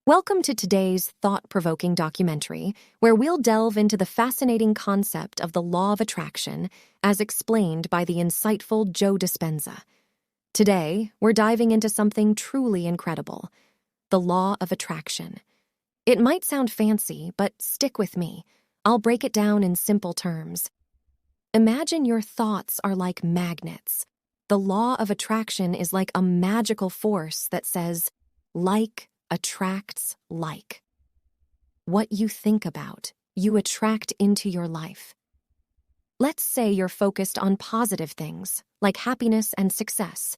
Welcome to today's thought-provoking documentary, where we'll delve into the fascinating concept of the law of attraction as explained by the insightful Joe Dispenza. Today, we're diving into something truly incredible, the law of attraction. It might sound fancy, but stick with me. I'll break it down in simple terms. Imagine your thoughts are like magnets. The law of attraction is like a magical force that says, like attracts like. What you think about, you attract into your life. Let's say you're focused on positive things, like happiness and success.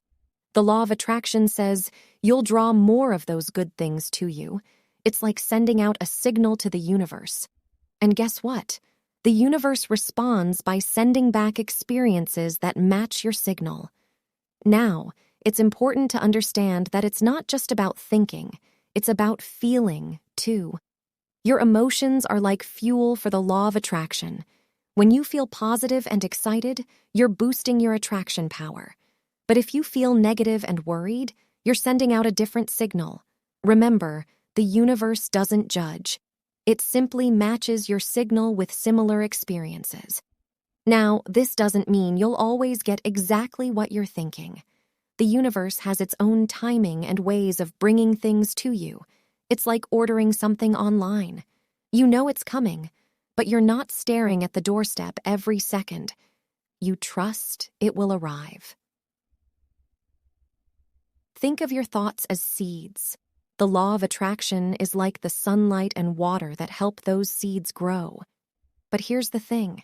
The law of attraction says you'll draw more of those good things to you. It's like sending out a signal to the universe. And guess what? The universe responds by sending back experiences that match your signal. Now, it's important to understand that it's not just about thinking. It's about feeling, too. Your emotions are like fuel for the law of attraction. When you feel positive and excited, you're boosting your attraction power. But if you feel negative and worried, you're sending out a different signal. Remember, the universe doesn't judge. It simply matches your signal with similar experiences. Now, this doesn't mean you'll always get exactly what you're thinking. The universe has its own timing and ways of bringing things to you. It's like ordering something online. You know it's coming, but you're not staring at the doorstep every second. You trust it will arrive. Think of your thoughts as seeds. The law of attraction is like the sunlight and water that help those seeds grow. But here's the thing.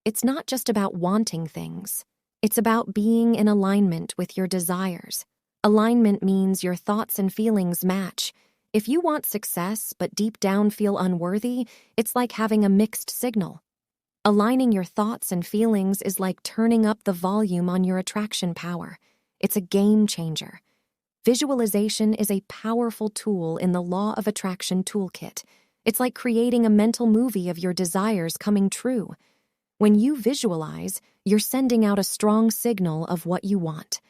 It's not just about wanting things. It's about being in alignment with your desires. Alignment means your thoughts and feelings match. If you want success but deep down feel unworthy, it's like having a mixed signal. Aligning your thoughts and feelings is like turning up the volume on your attraction power. It's a game changer. Visualization is a powerful tool in the law of attraction toolkit. It's like creating a mental movie of your desires coming true. When you visualize, you're sending out a strong signal of what you want.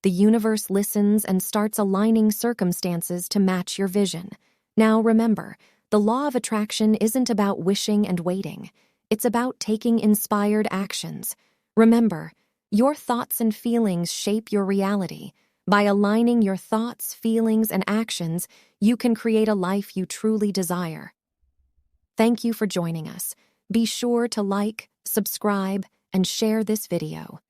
The universe listens and starts aligning circumstances to match your vision. Now remember, the law of attraction isn't about wishing and waiting. It's about taking inspired actions. Remember, your thoughts and feelings shape your reality. By aligning your thoughts, feelings, and actions, you can create a life you truly desire. Thank you for joining us. Be sure to like, subscribe, and share this video.